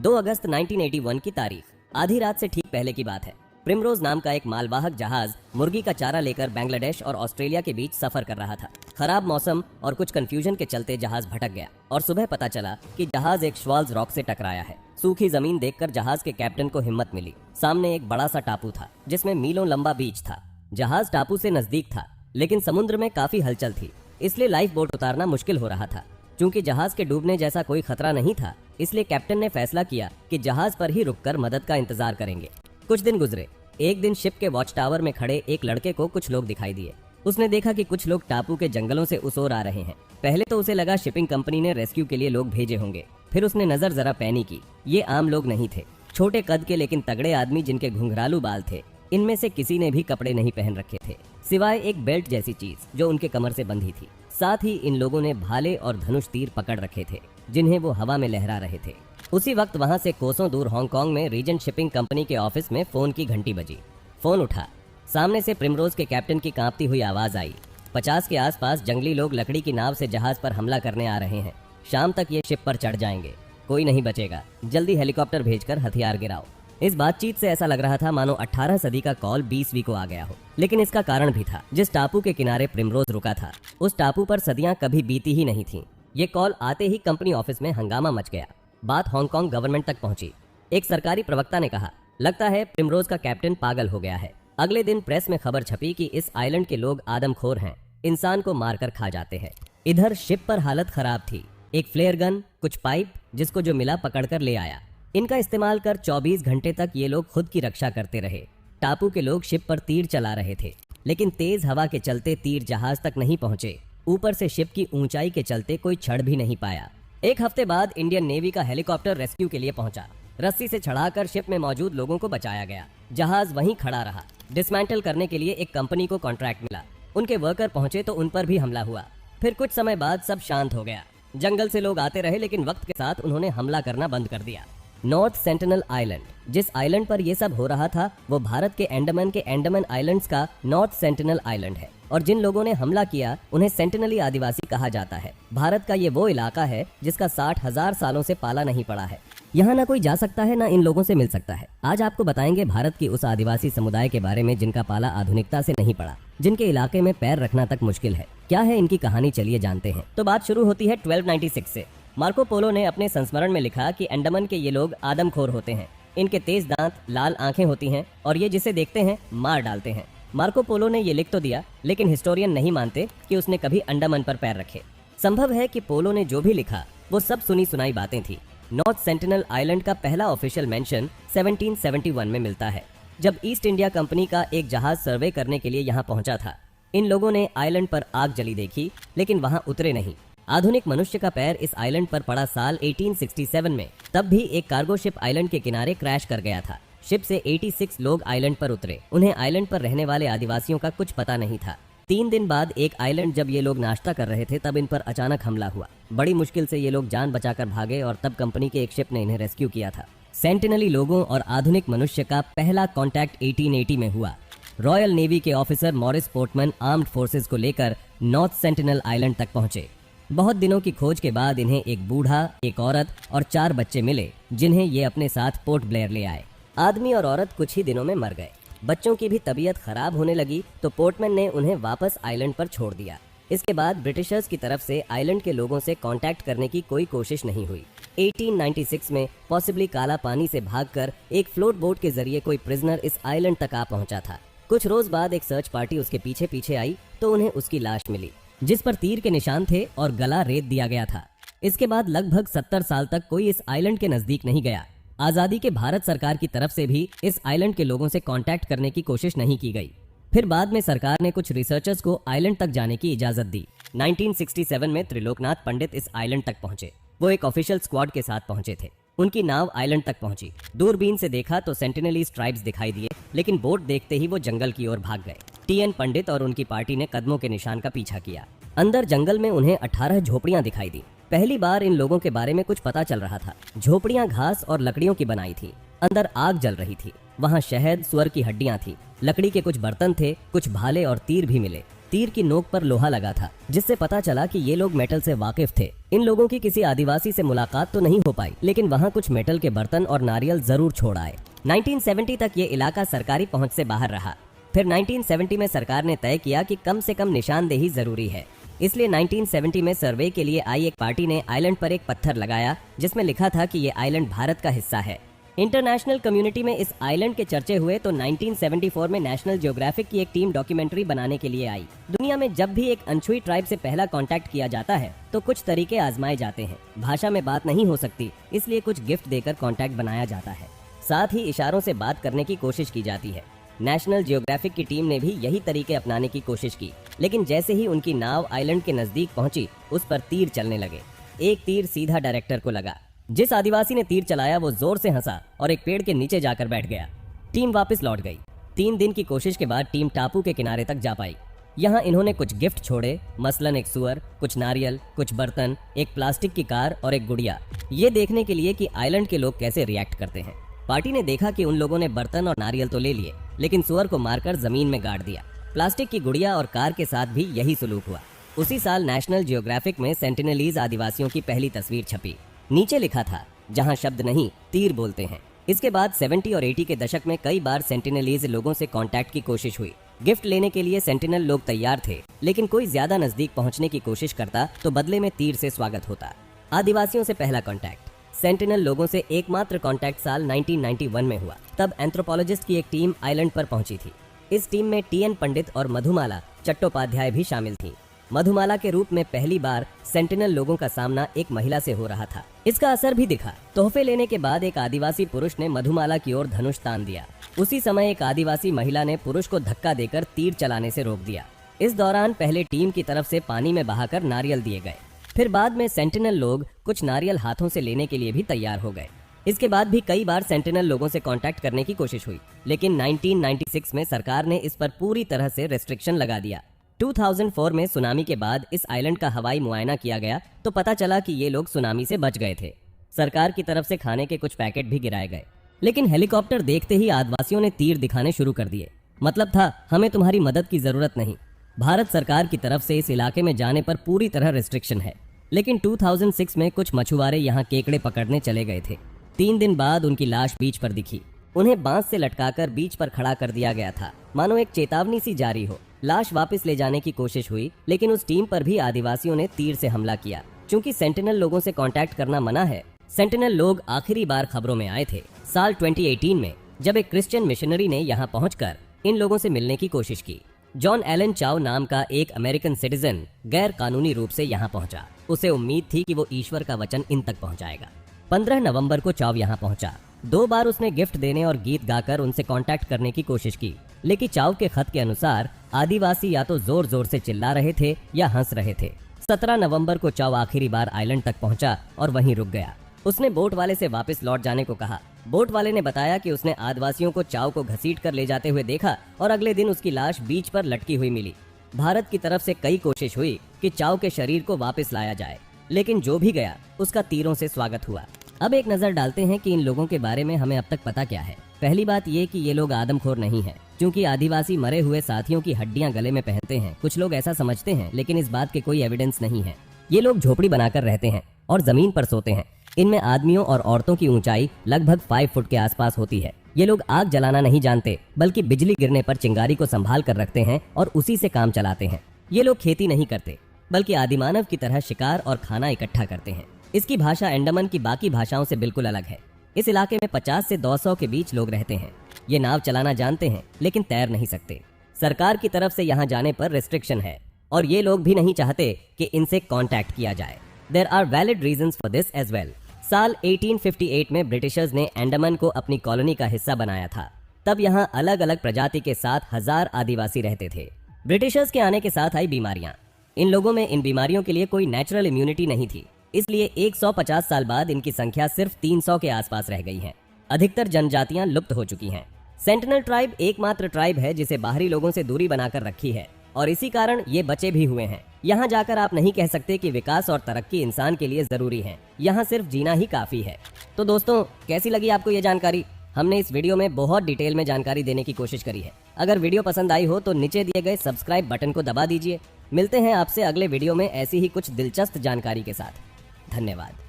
2 अगस्त 1981 की तारीख, आधी रात से ठीक पहले की बात है। प्रिमरोज नाम का एक मालवाहक जहाज मुर्गी का चारा लेकर बांग्लादेश और ऑस्ट्रेलिया के बीच सफर कर रहा था। खराब मौसम और कुछ कंफ्यूजन के चलते जहाज भटक गया और सुबह पता चला कि जहाज एक श्वाल्स रॉक से टकराया है। सूखी जमीन देखकर जहाज के कैप्टन को हिम्मत मिली। सामने एक बड़ा सा टापू था जिसमें मीलों लंबा बीच था। जहाज टापू से नजदीक था लेकिन समुद्र में काफी हलचल थी, इसलिए लाइफ बोट उतारना मुश्किल हो रहा था। चूंकि जहाज के डूबने जैसा कोई खतरा नहीं था, इसलिए कैप्टन ने फैसला किया कि जहाज पर ही रुककर मदद का इंतजार करेंगे। कुछ दिन गुजरे। एक दिन शिप के वॉच टावर में खड़े एक लड़के को कुछ लोग दिखाई दिए। उसने देखा कि कुछ लोग टापू के जंगलों से उस ओर आ रहे हैं। पहले तो उसे लगा शिपिंग कंपनी ने रेस्क्यू के लिए लोग भेजे होंगे। फिर उसने नजर जरा पैनी की। ये आम लोग नहीं थे, छोटे कद के लेकिन तगड़े आदमी जिनके घुंघरालू बाल थे। इनमें से किसी ने भी कपड़े नहीं पहन रखे थे, सिवाय एक बेल्ट जैसी चीज जो उनके कमर से बंधी थी। साथ ही इन लोगों ने भाले और धनुष तीर पकड़ रखे थे जिन्हें वो हवा में लहरा रहे थे। उसी वक्त वहां से कोसों दूर हांगकांग में रीजेंट शिपिंग कंपनी के ऑफिस में फोन की घंटी बजी। फोन उठा। सामने से प्रिमरोज के कैप्टन की कांपती हुई आवाज आई। 50 के आसपास जंगली लोग लकड़ी की नाव से जहाज पर हमला करने आ रहे हैं। शाम तक ये शिप पर चढ़ जाएंगे, कोई नहीं बचेगा। जल्दी हेलीकॉप्टर भेजकर हथियार गिराओ। इस बातचीत से ऐसा लग रहा था मानो 18 सदी का कॉल 20वीं को आ गया हो। लेकिन इसका कारण भी था। जिस टापू के किनारे प्रिमरोज रुका था उस टापू पर सदियां कभी बीती ही नहीं थीं। ये कॉल आते ही कंपनी ऑफिस में हंगामा मच गया। बात हांगकांग गवर्नमेंट तक पहुंची। एक सरकारी प्रवक्ता ने कहा, लगता है प्रिमरोज का कैप्टन पागल हो गया है। अगले दिन प्रेस में खबर छपी कि इस आइलैंड के लोग आदमखोर हैं, इंसान को मारकर खा जाते हैं। इधर शिप पर हालत खराब थी। एक फ्लेयर गन, कुछ पाइप, जिसको जो मिला पकड़कर ले आया। इनका इस्तेमाल कर 24 घंटे तक ये लोग खुद की रक्षा करते रहे। टापू के लोग शिप पर तीर चला रहे थे, लेकिन तेज हवा के चलते तीर जहाज तक नहीं पहुंचे। ऊपर से शिप की ऊंचाई के चलते कोई छड़ भी नहीं पाया। एक हफ्ते बाद इंडियन नेवी का हेलीकॉप्टर रेस्क्यू के लिए पहुंचा। रस्सी से चढ़ाकर शिप में मौजूद लोगों को बचाया गया। जहाज वहीं खड़ा रहा। डिसमेंटल करने के लिए एक कंपनी को कॉन्ट्रैक्ट मिला। उनके वर्कर पहुंचे तो उन पर भी हमला हुआ। फिर कुछ समय बाद सब शांत हो गया। जंगल से लोग आते रहे लेकिन वक्त के साथ उन्होंने हमला करना बंद कर दिया। नॉर्थ सेंटिनल आइलैंड, जिस आइलैंड पर यह सब हो रहा था वो भारत के अंडमान आइलैंड्स का नॉर्थ सेंटिनल आइलैंड है। और जिन लोगों ने हमला किया उन्हें सेंटिनली आदिवासी कहा जाता है। भारत का ये वो इलाका है जिसका 60,000 सालों से पाला नहीं पड़ा है। यहाँ ना कोई जा सकता है ना इन लोगों से मिल सकता है। आज आपको बताएंगे भारत की उस आदिवासी समुदाय के बारे में जिनका पाला आधुनिकता से नहीं पड़ा, जिनके इलाके में पैर रखना तक मुश्किल है। क्या है इनकी कहानी, चलिए जानते हैं। तो बात शुरू होती है 1296 से। मार्को पोलो ने अपने संस्मरण में लिखा कि अंडमान के ये लोग आदमखोर होते हैं। इनके तेज दांत, लाल आंखें होती हैं और ये जिसे देखते हैं मार डालते हैं। मार्को पोलो ने ये लिख तो दिया, लेकिन हिस्टोरियन नहीं मानते कि उसने कभी अंडमान पर पैर रखे। संभव है कि पोलो ने जो भी लिखा वो सब सुनी सुनाई बातें थी। नॉर्थ सेंटिनल आइलैंड का पहला ऑफिशियल मेंशन 1771 में मिलता है, जब ईस्ट इंडिया कंपनी का एक जहाज सर्वे करने के लिए यहाँ पहुंचा था। इन लोगों ने आइलैंड पर आग जली देखी लेकिन वहां उतरे नहीं। आधुनिक मनुष्य का पैर इस आइलैंड पर पड़ा साल 1867 में। तब भी एक कार्गो शिप आइलैंड के किनारे क्रैश कर गया था। शिप से 86 लोग आइलैंड पर उतरे। उन्हें आइलैंड पर रहने वाले आदिवासियों का कुछ पता नहीं था। 3 दिन बाद एक आइलैंड जब ये लोग नाश्ता कर रहे थे तब इन पर अचानक हमला हुआ। बड़ी मुश्किल से ये लोग जान बचाकर भागे और तब कंपनी के एक शिप ने इन्हें रेस्क्यू किया था। सेंटिनली लोगों और आधुनिक मनुष्य का पहला कॉन्टैक्ट 1880 में हुआ। रॉयल नेवी के officer Morris Portman armed forces को लेकर नॉर्थ सेंटिनल आइलैंड तक पहुंचे। बहुत दिनों की खोज के बाद इन्हें एक बूढ़ा, एक औरत और 4 बच्चे मिले जिन्हें ये अपने साथ पोर्ट ब्लेयर ले आए। आदमी और औरत कुछ ही दिनों में मर गए। बच्चों की भी तबीयत खराब होने लगी तो पोर्टमैन ने उन्हें वापस आइलैंड पर छोड़ दिया। इसके बाद ब्रिटिशर्स की तरफ से आइलैंड के लोगों से कांटेक्ट करने की कोई कोशिश नहीं हुई। 1896 में पॉसिबली काला पानी से भागकर एक फ्लोट बोट के जरिए कोई प्रिजनर इस आइलैंड तक आ पहुंचा था। कुछ रोज बाद एक सर्च पार्टी उसके पीछे पीछे आई तो उन्हें उसकी लाश मिली, जिस पर तीर के निशान थे और गला रेत दिया गया था। इसके बाद लगभग 70 साल तक कोई इस आइलैंड के नजदीक नहीं गया। आजादी के भारत सरकार की तरफ से भी इस आइलैंड के लोगों से कांटेक्ट करने की कोशिश नहीं की गई। फिर बाद में सरकार ने कुछ रिसर्चर्स को आइलैंड तक जाने की इजाजत दी। 1967 में त्रिलोकनाथ पंडित इस आइलैंड तक पहुंचे। वो एक ऑफिशियल स्क्वाड के साथ पहुंचे थे। उनकी नाव आइलैंड तक पहुंची। दूरबीन से देखा तो सेंटिनलीज ट्राइब्स दिखाई दिए, लेकिन बोट देखते ही वो जंगल की ओर भाग गए। टीएन पंडित और उनकी पार्टी ने कदमों के निशान का पीछा किया। अंदर जंगल में उन्हें 18 झोपड़ियां दिखाई दी। पहली बार इन लोगों के बारे में कुछ पता चल रहा था। झोपड़ियां घास और लकड़ियों की बनाई थी। अंदर आग जल रही थी। वहां शहद, सुअर की हड्डियां थी। लकड़ी के कुछ बर्तन थे, कुछ भाले और तीर भी मिले। तीर की नोक पर लोहा लगा था, जिससे पता चला कि ये लोग मेटल से वाकिफ थे। इन लोगों की किसी आदिवासी से मुलाकात तो नहीं हो पाई, लेकिन वहाँ कुछ मेटल के बर्तन और नारियल जरूर छोड़ आए। 1970 तक ये इलाका सरकारी पहुंच से बाहर रहा। फिर 1970 में सरकार ने तय किया कि कम से कम निशानदेही जरूरी है, इसलिए 1970 में सर्वे के लिए आई एक पार्टी ने आइलैंड पर एक पत्थर लगाया जिसमें लिखा था कि ये आइलैंड भारत का हिस्सा है। इंटरनेशनल कम्युनिटी में इस आइलैंड के चर्चे हुए तो 1974 में नेशनल जियोग्राफिक की एक टीम डॉक्यूमेंट्री बनाने के लिए आई। दुनिया में जब भी एक अनछुई ट्राइब से पहला कांटेक्ट किया जाता है तो कुछ तरीके आजमाए जाते हैं। भाषा में बात नहीं हो सकती, इसलिए कुछ गिफ्ट देकर कांटेक्ट बनाया जाता है, साथ ही इशारों से बात करने की कोशिश की जाती है। नेशनल जियोग्राफिक की टीम ने भी यही तरीके अपनाने की कोशिश की, लेकिन जैसे ही उनकी नाव आइलैंड के नजदीक पहुंची, उस पर तीर चलने लगे। एक तीर सीधा डायरेक्टर को लगा। जिस आदिवासी ने तीर चलाया वो जोर से हंसा और एक पेड़ के नीचे जाकर बैठ गया। टीम वापस लौट गई। 3 दिन की कोशिश के बाद टीम टापू के किनारे तक जा पाई। यहाँ इन्होंने कुछ गिफ्ट छोड़े, मसलन एक सुअर, कुछ नारियल, कुछ बर्तन, एक प्लास्टिक की कार और एक गुड़िया, ये देखने के लिए कि आइलैंड के लोग कैसे रिएक्ट करते हैं। पार्टी ने देखा कि उन लोगों ने बर्तन और नारियल तो ले लिए, लेकिन सुअर को मारकर जमीन में गाड़ दिया। प्लास्टिक की गुड़िया और कार के साथ भी यही सुलूक हुआ। उसी साल नेशनल जियोग्राफिक में सेंटिनलीज आदिवासियों की पहली तस्वीर छपी। नीचे लिखा था, जहां शब्द नहीं तीर बोलते हैं। इसके बाद 70 और 80 के दशक में कई बार सेंटिनलीज लोगों से कांटेक्ट की कोशिश हुई। गिफ्ट लेने के लिए सेंटिनल लोग तैयार थे, लेकिन कोई ज्यादा नजदीक पहुंचने की कोशिश करता तो बदले में तीर से स्वागत होता। आदिवासियों से पहला कांटेक्ट। सेंटिनल लोगों से एकमात्र कांटेक्ट साल 1991 में हुआ। तब एंथ्रोपोलॉजिस्ट की एक टीम आइलैंड पर पहुंची थी। इस टीम में TN पंडित और मधुमाला चट्टोपाध्याय भी शामिल थी। मधुमाला के रूप में पहली बार सेंटिनल लोगों का सामना एक महिला से हो रहा था। इसका असर भी दिखा। तोहफे लेने के बाद एक आदिवासी पुरुष ने मधुमाला की ओर धनुष तान दिया। उसी समय एक आदिवासी महिला ने पुरुष को धक्का देकर तीर चलाने से रोक दिया। इस दौरान पहले टीम की तरफ से पानी में बहाकर नारियल दिए गए। फिर बाद में सेंटिनल लोग कुछ नारियल हाथों से लेने के लिए भी तैयार हो गए। इसके बाद भी कई बार सेंटिनल लोगों से कांटेक्ट करने की कोशिश हुई, लेकिन 1996 में सरकार ने इस पर पूरी तरह से रेस्ट्रिक्शन लगा दिया। 2004 में सुनामी के बाद इस आइलैंड का हवाई मुआयना किया गया तो पता चला कि ये लोग सुनामी से बच गए थे। सरकार की तरफ से खाने के कुछ पैकेट भी गिराए गए, लेकिन हेलीकॉप्टर देखते ही आदिवासियों ने तीर दिखाने शुरू कर दिए। मतलब था, हमें तुम्हारी मदद की जरूरत नहीं। भारत सरकार की तरफ से इस इलाके में जाने पर पूरी तरह रिस्ट्रिक्शन है। लेकिन 2006 में कुछ मछुआरे यहाँ केकड़े पकड़ने चले गए थे। 3 दिन बाद उनकी लाश बीच पर दिखी। उन्हें बांस से लटकाकर बीच पर खड़ा कर दिया गया था, मानो एक चेतावनी सी जारी हो। लाश वापस ले जाने की कोशिश हुई, लेकिन उस टीम पर भी आदिवासियों ने तीर से हमला किया। चूंकि सेंटिनल लोगों से कांटेक्ट करना मना है, सेंटिनल लोग आखिरी बार खबरों में आए थे साल 2018 में, जब एक क्रिश्चियन मिशनरी ने यहाँ पहुंचकर इन लोगों से मिलने की कोशिश की। जॉन एलन चाउ नाम का एक अमेरिकन सिटीजन गैर कानूनी रूप से यहाँ पहुंचा। उसे उम्मीद थी कि वो ईश्वर का वचन इन तक पहुंचाएगा। 15 नवंबर को चाव यहाँ पहुंचा। 2 बार उसने गिफ्ट देने और गीत गाकर उनसे कांटेक्ट करने की कोशिश की, लेकिन चाव के खत के अनुसार आदिवासी या तो जोर जोर से चिल्ला रहे थे या हंस रहे थे। 17 नवंबर को चाव आखिरी बार आइलैंड तक पहुंचा और वहीं रुक गया। उसने बोट वाले से वापस लौट जाने को कहा। बोट वाले ने बताया कि उसने आदिवासियों को चाव को घसीट कर ले जाते हुए देखा और अगले दिन उसकी लाश बीच पर लटकी हुई मिली। भारत की तरफ से कई कोशिश हुई कि चाव के शरीर को वापस लाया जाए, लेकिन जो भी गया उसका तीरों से स्वागत हुआ। अब एक नजर डालते हैं कि इन लोगों के बारे में हमें अब तक पता क्या है। पहली बात ये कि ये लोग आदमखोर नहीं है, क्योंकि आदिवासी मरे हुए साथियों की हड्डियां गले में पहनते हैं। कुछ लोग ऐसा समझते हैं, लेकिन इस बात के कोई एविडेंस नहीं है। ये लोग झोपड़ी बनाकर रहते हैं और जमीन पर सोते हैं। इनमें आदमियों और औरतों की ऊंचाई लगभग 5 फुट के आसपास होती है। ये लोग आग जलाना नहीं जानते, बल्कि बिजली गिरने पर चिंगारी को संभाल कर रखते हैं और उसी से काम चलाते हैं। ये लोग खेती नहीं करते, बल्कि आदिमानव की तरह शिकार और खाना इकट्ठा करते हैं। इसकी भाषा अंडमान की बाकी भाषाओं से बिल्कुल अलग है। इस इलाके में 50 से 200 के बीच लोग रहते हैं। ये नाव चलाना जानते हैं, लेकिन तैर नहीं सकते। सरकार की तरफ से यहाँ जाने पर रेस्ट्रिक्शन है और ये लोग भी नहीं चाहते कि इनसे कांटेक्ट किया जाए। There are valid reasons for this as well. साल 1858 में ब्रिटिशर्स ने अंडमान को अपनी कॉलोनी का हिस्सा बनाया था। तब यहाँ अलग अलग प्रजाति के 7,000 आदिवासी रहते थे। ब्रिटिशर्स के आने के साथ आई बीमारियां। इन लोगों में इन बीमारियों के लिए कोई नेचुरल इम्यूनिटी नहीं थी, इसलिए 150 साल बाद इनकी संख्या सिर्फ 300 के आसपास रह गई है। अधिकतर जनजातियां लुप्त हो चुकी हैं। सेंटिनल ट्राइब एकमात्र ट्राइब है जिसे बाहरी लोगों से दूरी बनाकर रखी है और इसी कारण ये बचे भी हुए हैं। यहाँ जाकर आप नहीं कह सकते कि विकास और तरक्की इंसान के लिए जरूरी है। यहाँ सिर्फ जीना ही काफी है। तो दोस्तों, कैसी लगी आपको ये जानकारी? हमने इस वीडियो में बहुत डिटेल में जानकारी देने की कोशिश करी है। अगर वीडियो पसंद आई हो तो नीचे दिए गए सब्सक्राइब बटन को दबा दीजिए। मिलते हैं आपसे अगले वीडियो में ऐसी ही कुछ दिलचस्प जानकारी के साथ। धन्यवाद।